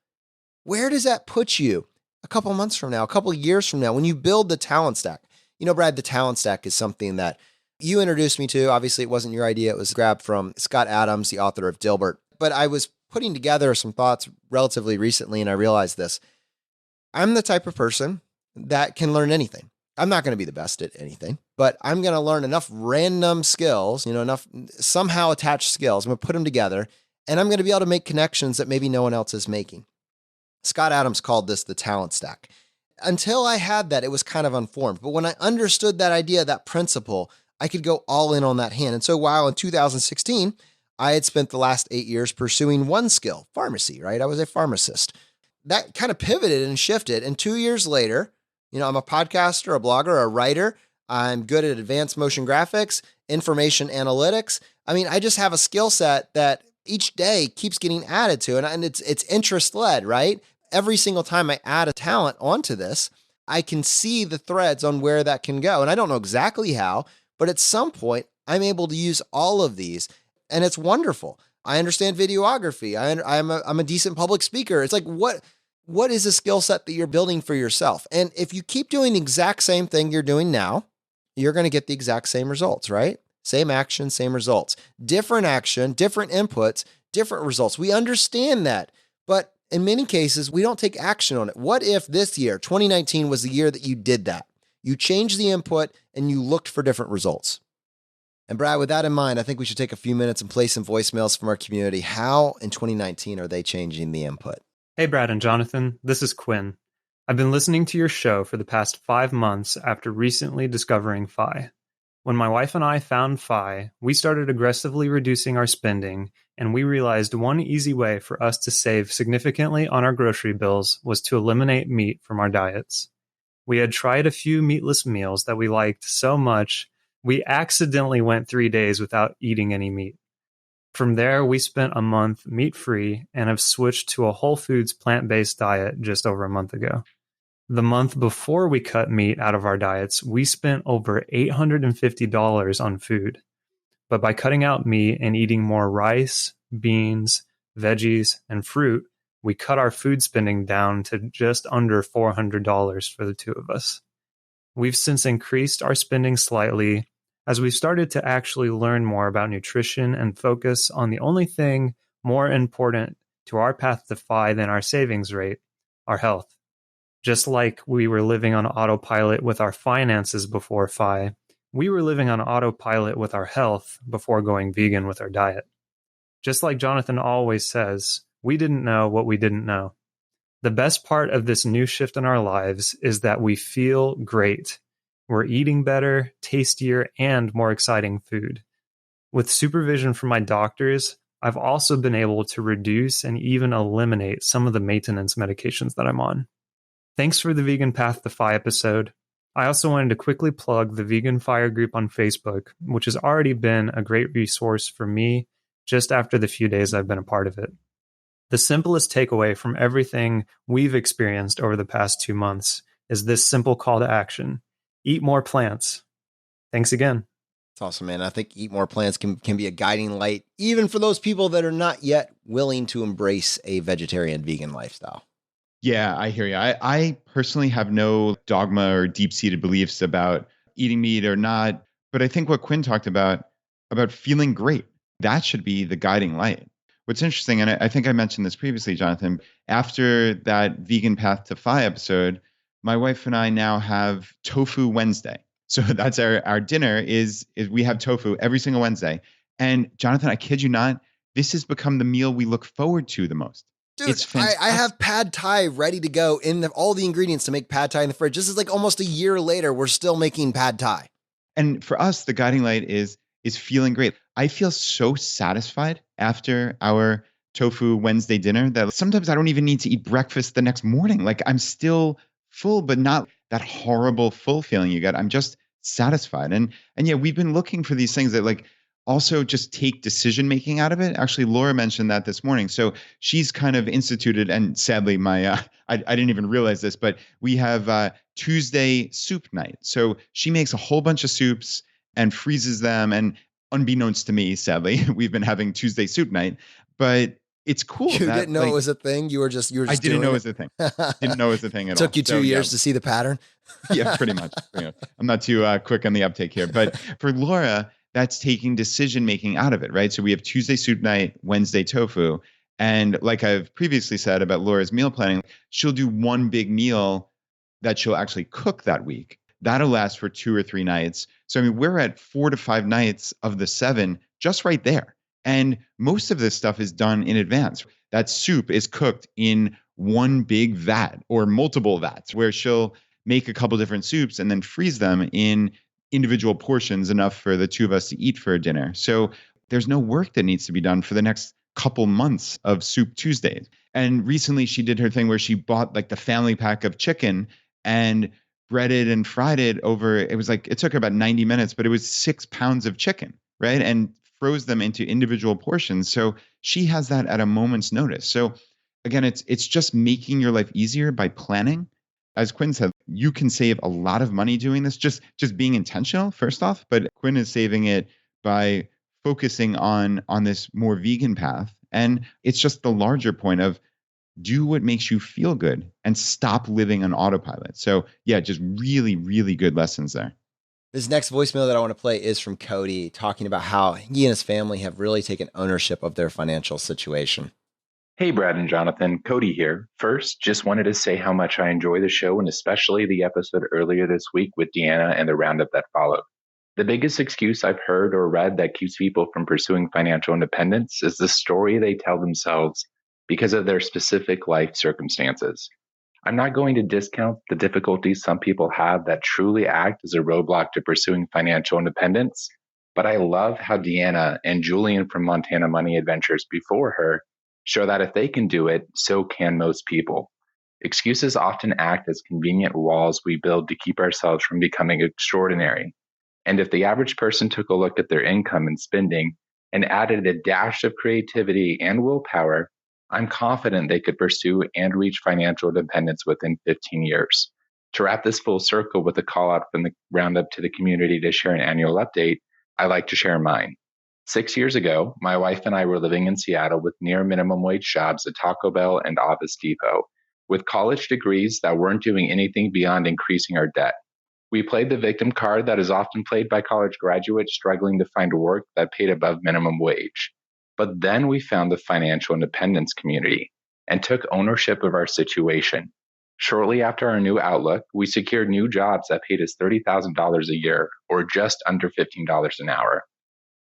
Where does that put you a couple months from now, a couple of years from now, when you build the talent stack? Brad, the talent stack is something that you introduced me to. Obviously, it wasn't your idea. It was grabbed from Scott Adams, the author of Dilbert. But I was putting together some thoughts relatively recently, and I realized this. I'm the type of person that can learn anything. I'm not going to be the best at anything, but I'm going to learn enough random skills, enough somehow attached skills. I'm going to put them together, and I'm going to be able to make connections that maybe no one else is making. Scott Adams called this the talent stack. Until I had that, it was kind of unformed. But when I understood that idea, that principle, I could go all in on that hand. And so while in 2016, I had spent the last 8 years pursuing one skill, pharmacy, right? I was a pharmacist. That kind of pivoted and shifted. And 2 years later, I'm a podcaster, a blogger, a writer. I'm good at advanced motion graphics, information analytics. I mean, I just have a skill set that each day keeps getting added to, and it's interest led, right? Every single time I add a talent onto this, I can see the threads on where that can go. And I don't know exactly how, but at some point I'm able to use all of these, and it's wonderful. I understand videography. I'm a decent public speaker. It's like, what is a skill set that you're building for yourself? And if you keep doing the exact same thing you're doing now, you're going to get the exact same results, right? Same action, same results. Different action, different inputs, different results. We understand that, but in many cases, we don't take action on it. What if this year, 2019, was the year that you did that? You changed the input and you looked for different results. And Brad, with that in mind, I think we should take a few minutes and play some voicemails from our community. How in 2019 are they changing the input? Hey, Brad and Jonathan, this is Quinn. I've been listening to your show for the past 5 months after recently discovering Fi. When my wife and I found Fi, we started aggressively reducing our spending, and we realized one easy way for us to save significantly on our grocery bills was to eliminate meat from our diets. We had tried a few meatless meals that we liked so much, we accidentally went 3 days without eating any meat. From there, we spent a month meat-free and have switched to a whole foods plant-based diet just over a month ago. The month before we cut meat out of our diets, we spent over $850 on food. But by cutting out meat and eating more rice, beans, veggies, and fruit, we cut our food spending down to just under $400 for the two of us. We've since increased our spending slightly as we've started to actually learn more about nutrition and focus on the only thing more important to our path to Fi than our savings rate, our health. Just like we were living on autopilot with our finances before Fi, we were living on autopilot with our health before going vegan with our diet. Just like Jonathan always says, we didn't know what we didn't know. The best part of this new shift in our lives is that we feel great. We're eating better, tastier, and more exciting food. With supervision from my doctors, I've also been able to reduce and even eliminate some of the maintenance medications that I'm on. Thanks for the Vegan Path to Fi episode. I also wanted to quickly plug the Vegan Fire group on Facebook, which has already been a great resource for me just after the few days I've been a part of it. The simplest takeaway from everything we've experienced over the past 2 months is this simple call to action. Eat more plants. Thanks again. It's awesome, man. I think Eat More Plants can be a guiding light, even for those people that are not yet willing to embrace a vegetarian vegan lifestyle. Yeah, I hear you. I personally have no dogma or deep-seated beliefs about eating meat or not, but I think what Quinn talked about feeling great, that should be the guiding light. What's interesting, and I think I mentioned this previously, Jonathan, after that Vegan Path to Fi episode, my wife and I now have Tofu Wednesday. So that's our dinner is we have tofu every single Wednesday. And Jonathan, I kid you not, this has become the meal we look forward to the most. Dude, it's fantastic. I have pad thai ready to go all the ingredients to make pad thai in the fridge. This is like almost a year later, we're still making pad thai. And for us, the guiding light is feeling great. I feel so satisfied after our Tofu Wednesday dinner that sometimes I don't even need to eat breakfast the next morning. Like I'm still full, but not that horrible full feeling you get. I'm just satisfied. And yeah, we've been looking for these things that like also just take decision making out of it. Actually, Laura mentioned that this morning. So she's kind of instituted, and sadly, I didn't even realize this, but we have Tuesday soup night. So she makes a whole bunch of soups and freezes them. And unbeknownst to me, sadly, we've been having Tuesday soup night. But it's cool. You didn't know it was a thing. You were just. I didn't know it was a thing. Didn't know it was a thing at all. Took you 2 years to see the pattern. Yeah, pretty much. I'm not too quick on the uptake here, but for Laura, that's taking decision making out of it, right? So we have Tuesday soup night, Wednesday tofu, and like I've previously said about Laura's meal planning, she'll do one big meal that she'll actually cook that week. That'll last for 2 or 3 nights. So I mean, we're at 4 to 5 nights of the 7 just right there. And most of this stuff is done in advance. That soup is cooked in one big vat or multiple vats where she'll make a couple different soups and then freeze them in individual portions enough for the two of us to eat for dinner. So there's no work that needs to be done for the next couple months of Soup Tuesdays. And recently she did her thing where she bought like the family pack of chicken and breaded and fried it over, it was like, it took her about 90 minutes, but it was 6 pounds of chicken, right? And froze them into individual portions. So she has that at a moment's notice. So again, it's just making your life easier by planning. As Quinn said, you can save a lot of money doing this, just being intentional, first off. But Quinn is saving it by focusing on this more vegan path. And it's just the larger point of do what makes you feel good and stop living on autopilot. So yeah, just really, really good lessons there. This next voicemail that I want to play is from Cody, talking about how he and his family have really taken ownership of their financial situation. Hey, Brad and Jonathan, Cody here. First, just wanted to say how much I enjoy the show and especially the episode earlier this week with Deanna and the roundup that followed. The biggest excuse I've heard or read that keeps people from pursuing financial independence is the story they tell themselves because of their specific life circumstances. I'm not going to discount the difficulties some people have that truly act as a roadblock to pursuing financial independence, but I love how Deanna and Julian from Montana Money Adventures before her show that if they can do it, so can most people. Excuses often act as convenient walls we build to keep ourselves from becoming extraordinary. And if the average person took a look at their income and spending and added a dash of creativity and willpower, I'm confident they could pursue and reach financial independence within 15 years. To wrap this full circle with a call out from the roundup to the community to share an annual update, I like to share mine. 6 years ago, my wife and I were living in Seattle with near minimum wage jobs at Taco Bell and Office Depot, with college degrees that weren't doing anything beyond increasing our debt. We played the victim card that is often played by college graduates struggling to find work that paid above minimum wage. But then we found the financial independence community and took ownership of our situation. Shortly after our new outlook, we secured new jobs that paid us $30,000 a year, or just under $15 an hour.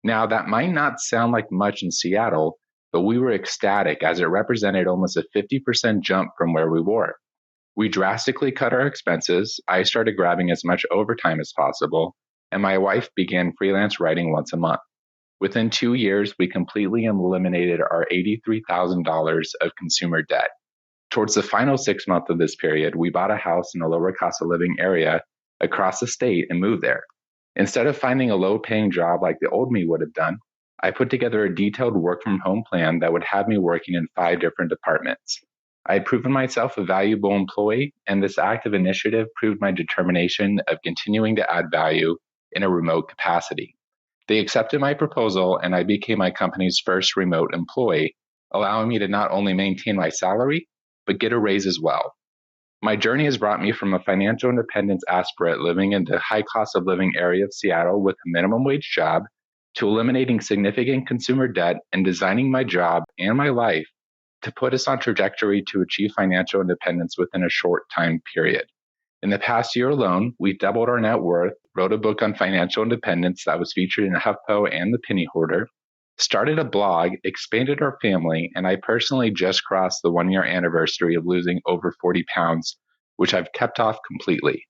Now, that might not sound like much in Seattle, but we were ecstatic as it represented almost a 50% jump from where we were. We drastically cut our expenses. I started grabbing as much overtime as possible, and my wife began freelance writing once a month. Within 2 years, we completely eliminated our $83,000 of consumer debt. Towards the final 6 months of this period, we bought a house in a lower cost of living area across the state and moved there. Instead of finding a low-paying job like the old me would have done, I put together a detailed work-from-home plan that would have me working in 5 different departments. I had proven myself a valuable employee, and this active initiative proved my determination of continuing to add value in a remote capacity. They accepted my proposal, and I became my company's first remote employee, allowing me to not only maintain my salary, but get a raise as well. My journey has brought me from a financial independence aspirant living in the high cost of living area of Seattle with a minimum wage job to eliminating significant consumer debt and designing my job and my life to put us on trajectory to achieve financial independence within a short time period. In the past year alone, we doubled our net worth, wrote a book on financial independence that was featured in HuffPo and The Penny Hoarder, started a blog, expanded our family, and I personally just crossed the 1-year anniversary of losing over 40 pounds, which I've kept off completely.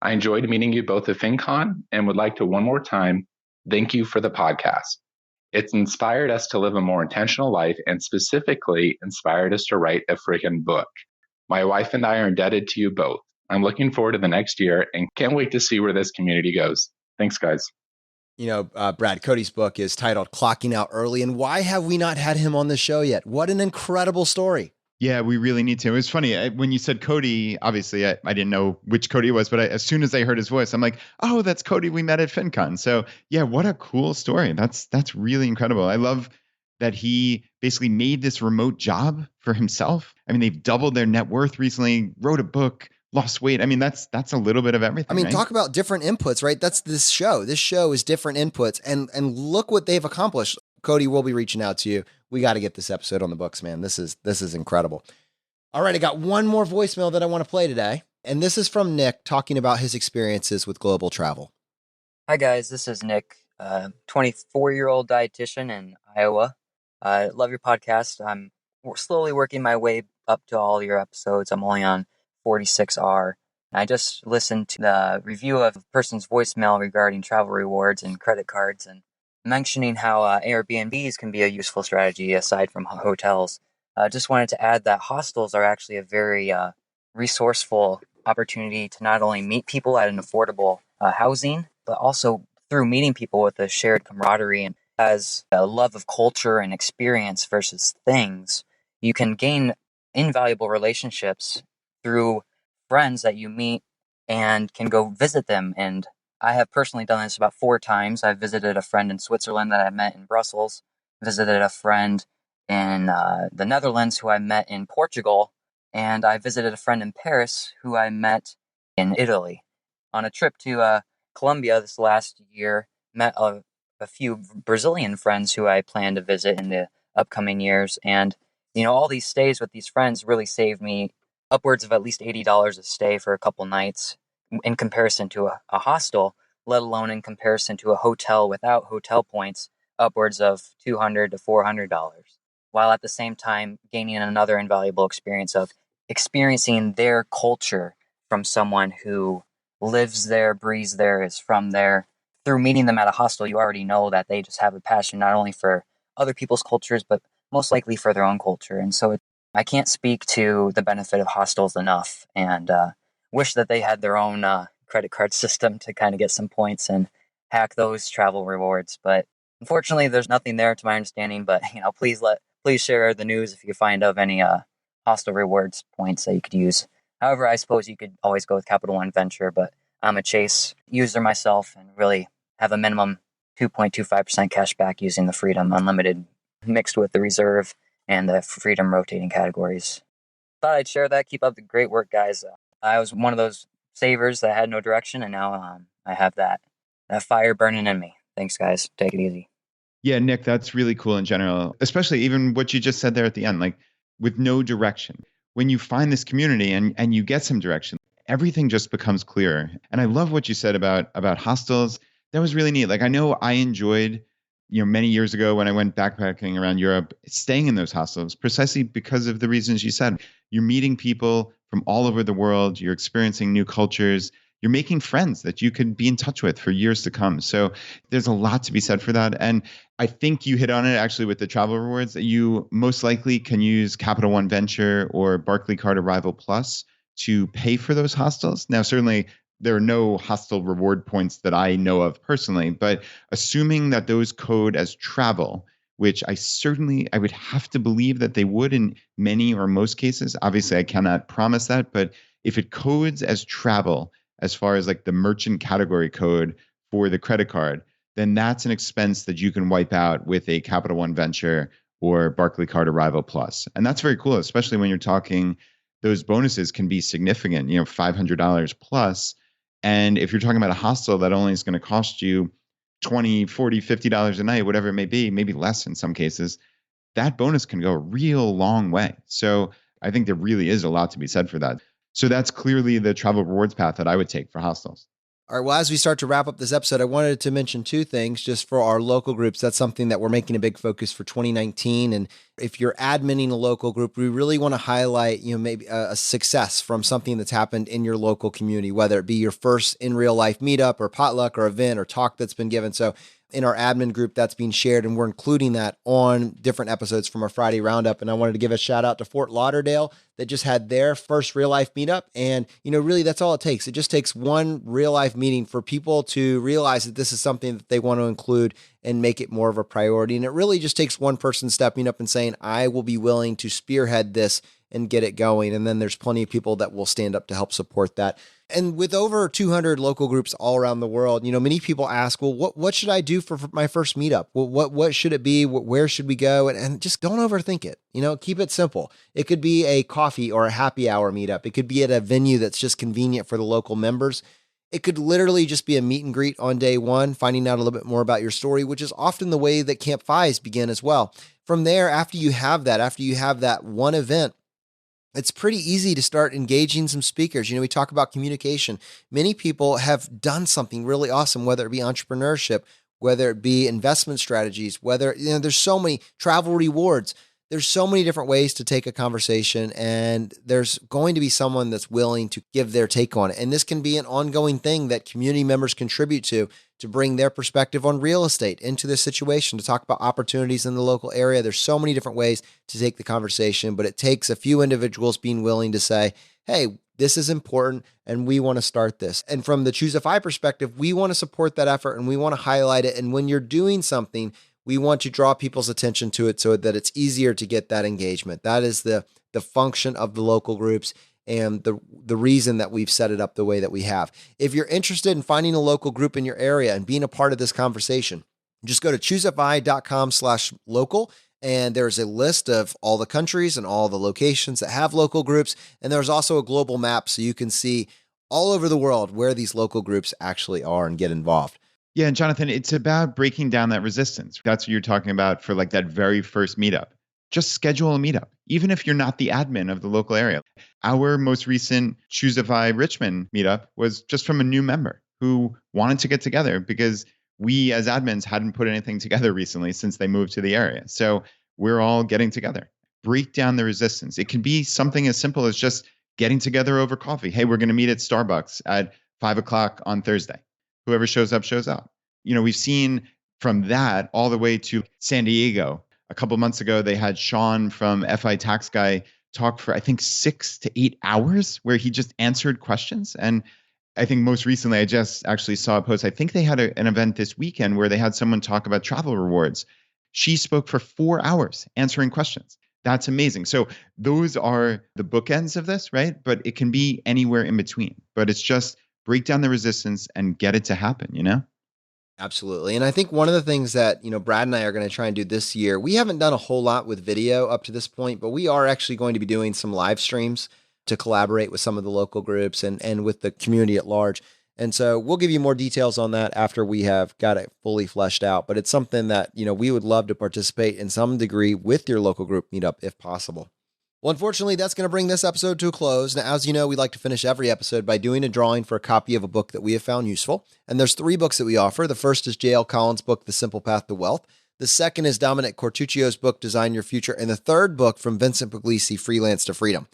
I enjoyed meeting you both at FinCon and would like to one more time thank you for the podcast. It's inspired us to live a more intentional life and specifically inspired us to write a freaking book. My wife and I are indebted to you both. I'm looking forward to the next year and can't wait to see where this community goes. Thanks, guys. You know, Brad, Cody's book is titled Clocking Out Early. And why have we not had him on the show yet? What an incredible story. Yeah, we really need to. It was funny. When you said Cody, obviously I didn't know which Cody it was, but as soon as I heard his voice, I'm like, oh, that's Cody we met at FinCon. So yeah, what a cool story. That's really incredible. I love that he basically made this remote job for himself. I mean, they've doubled their net worth recently, wrote a book, lost weight. I mean, that's a little bit of everything. I mean, right? Talk about different inputs, right? That's this show. This show is different inputs, and look what they've accomplished. Cody, we'll be reaching out to you. We got to get this episode on the books, man. This is incredible. All right, I got one more voicemail that I want to play today, and this is from Nick talking about his experiences with global travel. Hi guys, this is Nick, 24-year-old dietitian in Iowa. I love your podcast. I'm slowly working my way up to all your episodes. I'm only on 46R. I just listened to the review of a person's voicemail regarding travel rewards and credit cards and mentioning how Airbnbs can be a useful strategy aside from hotels. Just wanted to add that hostels are actually a very resourceful opportunity to not only meet people at an affordable housing, but also through meeting people with a shared camaraderie and as a love of culture and experience versus things, you can gain invaluable relationships through friends that you meet and can go visit them. And I have personally done this about 4 times. I've visited a friend in Switzerland that I met in Brussels, visited a friend in the Netherlands who I met in Portugal, and I visited a friend in Paris who I met in Italy. On a trip to Colombia this last year, met a few Brazilian friends who I plan to visit in the upcoming years. And, all these stays with these friends really saved me upwards of at least $80 a stay for a couple nights in comparison to a hostel, let alone in comparison to a hotel without hotel points, upwards of $200 to $400, while at the same time gaining another invaluable experience of experiencing their culture from someone who lives there, breathes there, is from there. Through meeting them at a hostel, you already know that they just have a passion not only for other people's cultures, but most likely for their own culture. And so I can't speak to the benefit of hostels enough, and wish that they had their own credit card system to kind of get some points and hack those travel rewards. But unfortunately, there's nothing there to my understanding. But please share the news if you find of any hostel rewards points that you could use. However, I suppose you could always go with Capital One Venture, but I'm a Chase user myself and really have a minimum 2.25% cash back using the Freedom Unlimited mixed with the Reserve and the Freedom rotating categories. Thought I'd share that. Keep up the great work, guys. I was one of those savers that had no direction, and now I have that fire burning in me. Thanks, guys. Take it easy. Yeah, Nick, that's really cool in general, especially even what you just said there at the end, like with no direction. When you find this community and you get some direction, everything just becomes clearer. And I love what you said about hostels. That was really neat. Like I know I enjoyed, many years ago when I went backpacking around Europe, staying in those hostels precisely because of the reasons you said. You're meeting people from all over the world. You're experiencing new cultures. You're making friends that you could be in touch with for years to come. So there's a lot to be said for that. And I think you hit on it actually with the travel rewards that you most likely can use Capital One Venture or Barclaycard Arrival Plus to pay for those hostels. Now, certainly there are no hostel reward points that I know of personally, but assuming that those code as travel, which I would have to believe that they would in many or most cases. Obviously, I cannot promise that, but if it codes as travel, as far as like the merchant category code for the credit card, then that's an expense that you can wipe out with a Capital One Venture or Barclaycard Arrival Plus. And that's very cool, especially when you're talking, those bonuses can be significant, $500 plus. And if you're talking about a hostel that only is going to cost you $20, $40, $50 a night, whatever it may be, maybe less in some cases, that bonus can go a real long way. So I think there really is a lot to be said for that. So that's clearly the travel rewards path that I would take for hostels. All right. Well, as we start to wrap up this episode, I wanted to mention 2 things just for our local groups. That's something that we're making a big focus for 2019. And if you're adminning a local group, we really want to highlight, maybe a success from something that's happened in your local community, whether it be your first in real life meetup or potluck or event or talk that's been given. So in our admin group, that's being shared, and we're including that on different episodes from our Friday roundup. And I wanted to give a shout out to Fort Lauderdale that just had their first real life meetup. And, really that's all it takes. It just takes one real life meeting for people to realize that this is something that they want to include and make it more of a priority. And it really just takes one person stepping up and saying, I will be willing to spearhead this and get it going. And then there's plenty of people that will stand up to help support that. And with over 200 local groups all around the world, many people ask, well, what should I do for my first meetup? Well, what should it be? Where should we go? And just don't overthink it. Keep it simple. It could be a coffee or a happy hour meetup. It could be at a venue that's just convenient for the local members. It could literally just be a meet and greet on day one, finding out a little bit more about your story, which is often the way that Camp FIs begin as well. From there, after you have that one event, it's pretty easy to start engaging some speakers. We talk about communication. Many people have done something really awesome, whether it be entrepreneurship, whether it be investment strategies, whether, there's so many travel rewards. There's so many different ways to take a conversation, and there's going to be someone that's willing to give their take on it. And this can be an ongoing thing that community members contribute to bring their perspective on real estate into this situation, to talk about opportunities in the local area. There's so many different ways to take the conversation, but it takes a few individuals being willing to say, hey, this is important and we want to start this. And from the Choose FI perspective, we want to support that effort and we want to highlight it. And when you're doing something, we want to draw people's attention to it so that it's easier to get that engagement. That is the function of the local groups and the reason that we've set it up the way that we have. If you're interested in finding a local group in your area and being a part of this conversation, just go to choosefi.com/local. And there's a list of all the countries and all the locations that have local groups. And there's also a global map so you can see all over the world where these local groups actually are and get involved. Yeah, and Jonathan, it's about breaking down that resistance. That's what you're talking about for like that very first meetup. Just schedule a meetup, even if you're not the admin of the local area. Our most recent Choose FI Richmond meetup was just from a new member who wanted to get together because we as admins hadn't put anything together recently since they moved to the area. So we're all getting together. Break down the resistance. It can be something as simple as just getting together over coffee. Hey, we're going to meet at Starbucks at 5:00 on Thursday. Whoever shows up, shows up. You know, we've seen from that all the way to San Diego. A couple months ago, they had Sean from FI Tax Guy talk for, I think, 6 to 8 hours where he just answered questions. And I think most recently, I just actually saw a post. I think they had an event this weekend where they had someone talk about travel rewards. She spoke for 4 hours answering questions. That's amazing. So those are the bookends of this, right? But it can be anywhere in between. But it's just break down the resistance and get it to happen, you know? Absolutely. And I think one of the things that, Brad and I are going to try and do this year, we haven't done a whole lot with video up to this point, but we are actually going to be doing some live streams to collaborate with some of the local groups and with the community at large. And so we'll give you more details on that after we have got it fully fleshed out. But it's something that, we would love to participate in some degree with your local group meetup if possible. Well, unfortunately, that's going to bring this episode to a close. Now, as you know, we like to finish every episode by doing a drawing for a copy of a book that we have found useful. And there's 3 books that we offer. The first is J.L. Collins' book, The Simple Path to Wealth. The second is Dominic Cortuccio's book, Design Your Future. And the third book from Vincent Puglisi, Freelance to Freedom.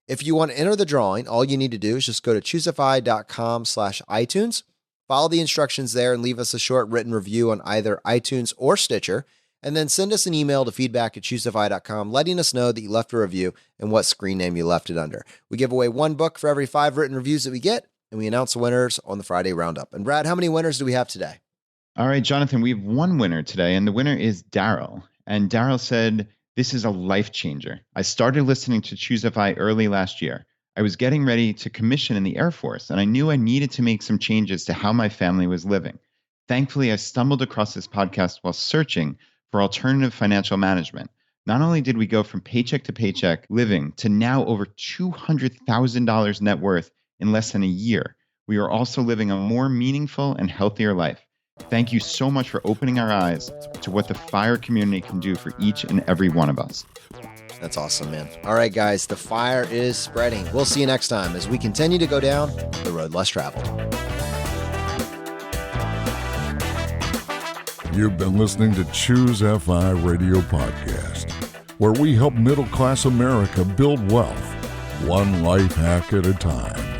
If you want to enter the drawing, all you need to do is just go to choosefi.com/iTunes, follow the instructions there and leave us a short written review on either iTunes or Stitcher, and then send us an email to feedback@choosefi.com letting us know that you left a review and what screen name you left it under. We give away 1 book for every 5 written reviews that we get, and we announce the winners on the Friday Roundup. And Brad, how many winners do we have today? All right, Jonathan, we have 1 winner today, and the winner is Daryl. And Daryl said, "This is a life changer. I started listening to Choose FI early last year. I was getting ready to commission in the Air Force, and I knew I needed to make some changes to how my family was living. Thankfully, I stumbled across this podcast while searching for alternative financial management. Not only did we go from paycheck to paycheck living to now over $200,000 net worth in less than a year, we are also living a more meaningful and healthier life. Thank you so much for opening our eyes to what the FIRE community can do for each and every one of us." That's awesome, man. All right, guys, the fire is spreading. We'll see you next time as we continue to go down the road less traveled. You've been listening to Choose FI Radio Podcast, where we help middle-class America build wealth, one life hack at a time.